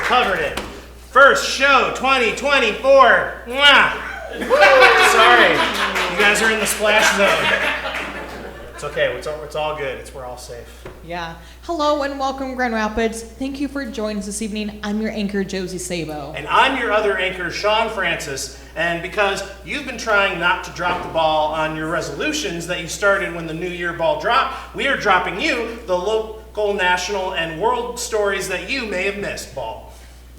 covered it. First show 2024. Mwah. Sorry, you guys are in the splash zone. It's okay, it's all good. We're all safe. Yeah. Hello and welcome, Grand Rapids. Thank you for joining us this evening. I'm your anchor, Josie Sabo. And I'm your other anchor, Sean Francis. And because you've been trying not to drop the ball on your resolutions that you started when the New Year ball dropped, we are dropping you the local, national, and world stories that you may have missed, ball.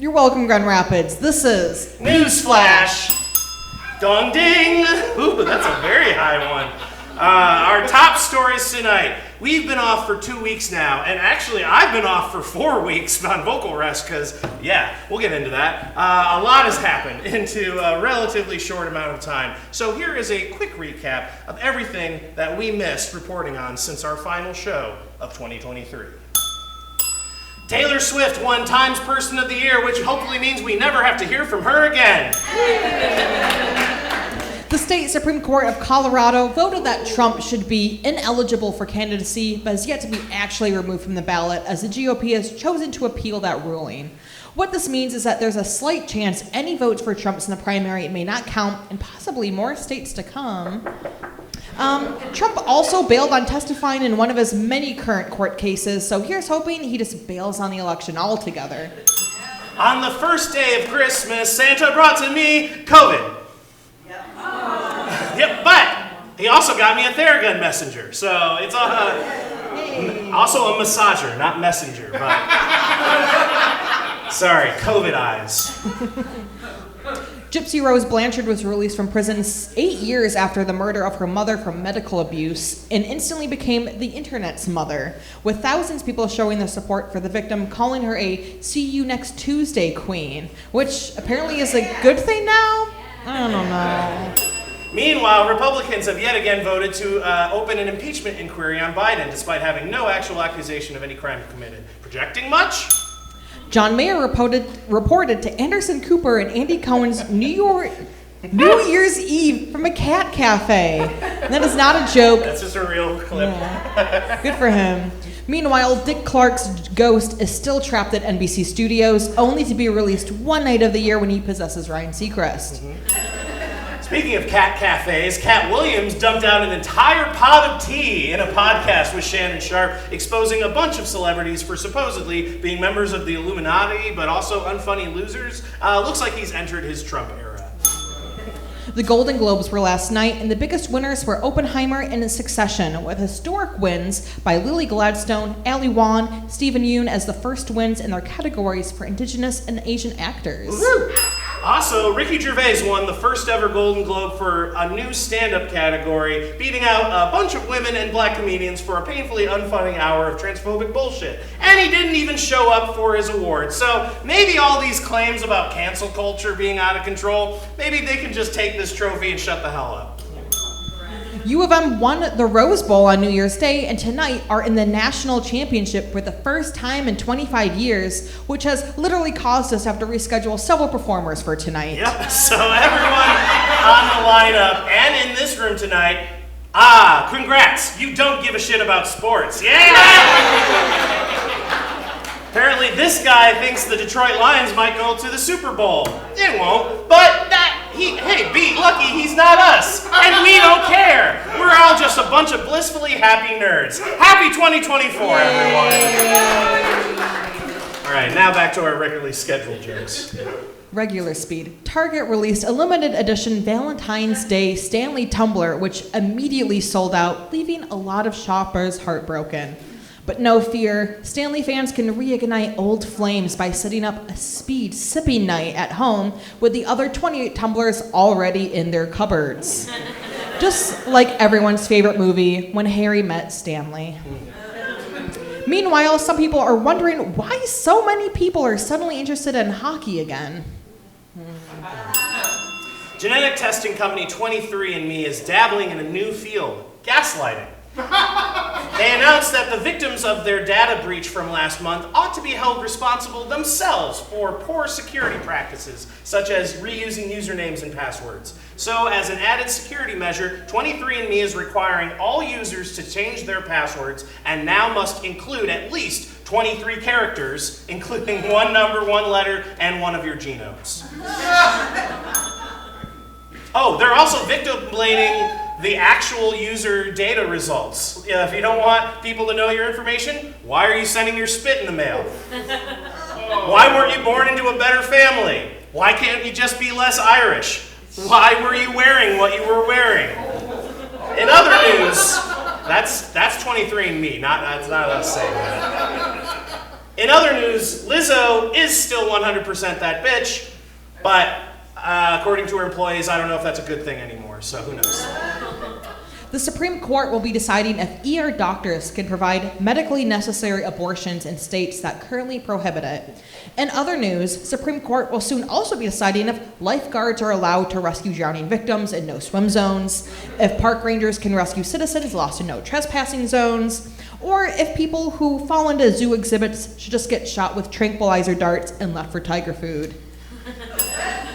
You're welcome, Grand Rapids. This is NewsFlash. Dong ding! Ooh, that's a very high one. Our top stories tonight. We've been off for 2 weeks now, and actually I've been off for 4 weeks on vocal rest because, yeah, we'll get into that. A lot has happened into a relatively short amount of time. So here is a quick recap of everything that we missed reporting on since our final show of 2023. Taylor Swift won Times Person of the Year, which hopefully means we never have to hear from her again. The state Supreme Court of Colorado voted that Trump should be ineligible for candidacy, but has yet to be actually removed from the ballot as the GOP has chosen to appeal that ruling. What this means is that there's a slight chance any votes for Trump's in the primary may not count, and possibly more states to come. Trump also bailed on testifying in one of his many current court cases, so here's hoping he just bails on the election altogether. On the first day of Christmas, Santa brought to me COVID. Yep, but he also got me a Theragun messenger, so it's also a massager, not messenger, but sorry, COVID eyes. Gypsy Rose Blanchard was released from prison 8 years after the murder of her mother from medical abuse and instantly became the internet's mother, with thousands of people showing their support for the victim, calling her a see you next Tuesday queen, which apparently is a good thing now? I don't know. Meanwhile, Republicans have yet again voted to open an impeachment inquiry on Biden, despite having no actual accusation of any crime committed. Projecting much? John Mayer reported to Anderson Cooper and Andy Cohen's New Year's Eve from a cat cafe. And that is not a joke. That's just a real clip. Yeah. Good for him. Meanwhile, Dick Clark's ghost is still trapped at NBC Studios, only to be released one night of the year when he possesses Ryan Seacrest. Mm-hmm. Speaking of cat cafes, Cat Williams dumped out an entire pot of tea in a podcast with Shannon Sharp, exposing a bunch of celebrities for supposedly being members of the Illuminati, but also unfunny losers. Looks like he's entered his Trump era. The Golden Globes were last night, and the biggest winners were Oppenheimer and Succession, with historic wins by Lily Gladstone, Ali Wong, Stephen Yeun as the first wins in their categories for Indigenous and Asian actors. Woo-hoo! Also, Ricky Gervais won the first ever Golden Globe for a new stand-up category, beating out a bunch of women and black comedians for a painfully unfunny hour of transphobic bullshit. And he didn't even show up for his award. So maybe all these claims about cancel culture being out of control, maybe they can just take this trophy and shut the hell up. U of M won the Rose Bowl on New Year's Day and tonight are in the national championship for the first time in 25 years, which has literally caused us to have to reschedule several performers for tonight. Yep, so everyone on the lineup and in this room tonight, congrats, you don't give a shit about sports. Yeah! Apparently this guy thinks the Detroit Lions might go to the Super Bowl. They won't, but be lucky he's not us, and we don't care. We're all just a bunch of blissfully happy nerds. Happy 2024, everyone. All right, now back to our regularly scheduled jokes. Regular speed. Target released a limited edition Valentine's Day Stanley tumbler, which immediately sold out, leaving a lot of shoppers heartbroken. But no fear, Stanley fans can reignite old flames by setting up a speed sipping night at home with the other 28 tumblers already in their cupboards. Just like everyone's favorite movie, When Harry Met Stanley. Meanwhile, some people are wondering why so many people are suddenly interested in hockey again. Genetic testing company 23andMe is dabbling in a new field, gaslighting. They announced that the victims of their data breach from last month ought to be held responsible themselves for poor security practices, such as reusing usernames and passwords. So, as an added security measure, 23andMe is requiring all users to change their passwords and now must include at least 23 characters, including one number, one letter, and one of your genomes. Oh, they're also victim blading the actual user data results. If you don't want people to know your information, why are you sending your spit in the mail? Why weren't you born into a better family? Why can't you just be less Irish? Why were you wearing what you were wearing? In other news, that's 23andMe, that's not us saying that. In other news, Lizzo is still 100% that bitch, but according to her employees, I don't know if that's a good thing anymore, so who knows. The Supreme Court will be deciding if ER doctors can provide medically necessary abortions in states that currently prohibit it. In other news, Supreme Court will soon also be deciding if lifeguards are allowed to rescue drowning victims in no swim zones, if park rangers can rescue citizens lost in no trespassing zones, or if people who fall into zoo exhibits should just get shot with tranquilizer darts and left for tiger food.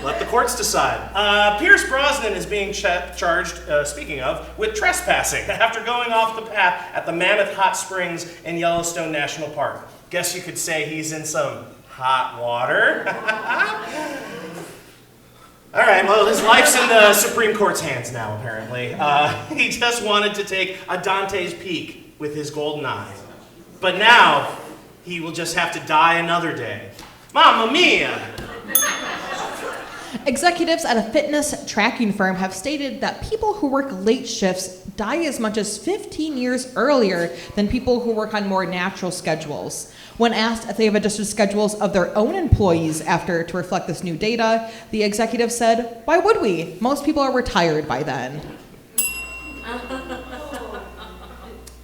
Let the courts decide. Pierce Brosnan is being charged, speaking of, with trespassing after going off the path at the Mammoth Hot Springs in Yellowstone National Park. Guess you could say he's in some hot water. All right, well, his life's in the Supreme Court's hands now, apparently. He just wanted to take a Dante's Peak with his golden eye. But now, he will just have to die another day. Mamma mia! Executives at a fitness tracking firm have stated that people who work late shifts die as much as 15 years earlier than people who work on more natural schedules. When asked if they have adjusted schedules of their own employees after to reflect this new data, the executive said, "Why would we? Most people are retired by then."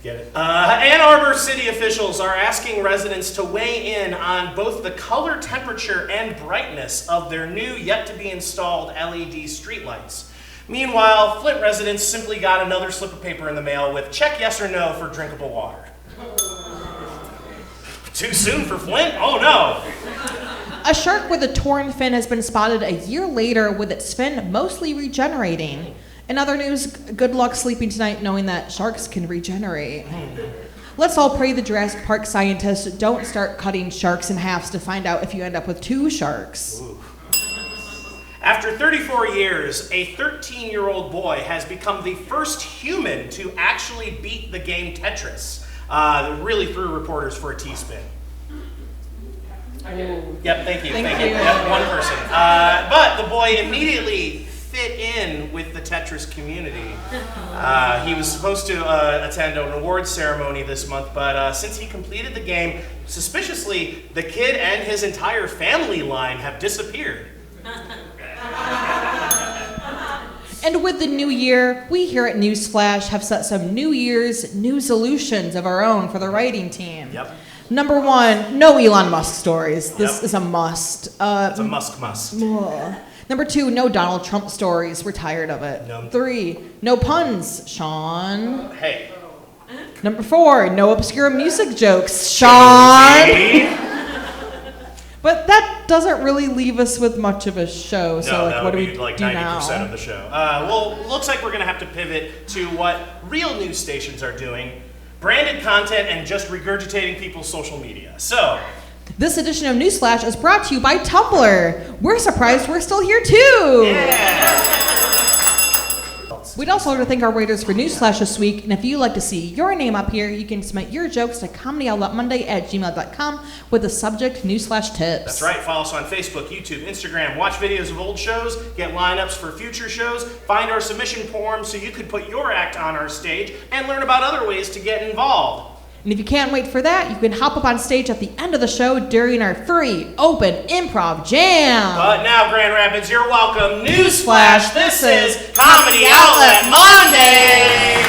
Get it? Ann Arbor city officials are asking residents to weigh in on both the color, temperature, and brightness of their new, yet-to-be-installed LED streetlights. Meanwhile, Flint residents simply got another slip of paper in the mail with check yes or no for drinkable water. Too soon for Flint? Oh no! A shark with a torn fin has been spotted a year later with its fin mostly regenerating. In other news, good luck sleeping tonight knowing that sharks can regenerate. Let's all pray the Jurassic Park scientists don't start cutting sharks in halves to find out if you end up with two sharks. Ooh. After 34 years, a 13-year-old boy has become the first human to actually beat the game Tetris. Really threw reporters for a T-spin. Yep, thank you. Yep, one person. But the boy immediately fit in with the Tetris community. He was supposed to attend an awards ceremony this month, but since he completed the game, suspiciously, the kid and his entire family line have disappeared. And with the new year, we here at NewsFlash have set some New Year's resolutions of our own for the writing team. Yep. Number 1, no Elon Musk stories. This is a must. It's a must. Number 2, no Donald Trump stories. We're tired of it. No. 3, no puns, Sean. Hey. Number 4, no obscure music jokes, Sean. But that doesn't really leave us with much of a show. So, what do we do like now? 90% of the show. Well, looks like we're going to have to pivot to what real news stations are doing. Branded content and just regurgitating people's social media. So, this edition of NewsFlash is brought to you by Tumblr. We're surprised we're still here too. yeah. We'd also like to thank our writers for NewsFlash this week, and if you'd like to see your name up here, you can submit your jokes to comedyoutletmonday@gmail.com with the subject NewsFlash tips. That's right. Follow us on Facebook, YouTube, Instagram. Watch videos of old shows, get lineups for future shows, find our submission form so you could put your act on our stage, and learn about other ways to get involved. And if you can't wait for that, you can hop up on stage at the end of the show during our free open improv jam. But now, Grand Rapids, you're welcome. Newsflash, this is Comedy Outlet Monday!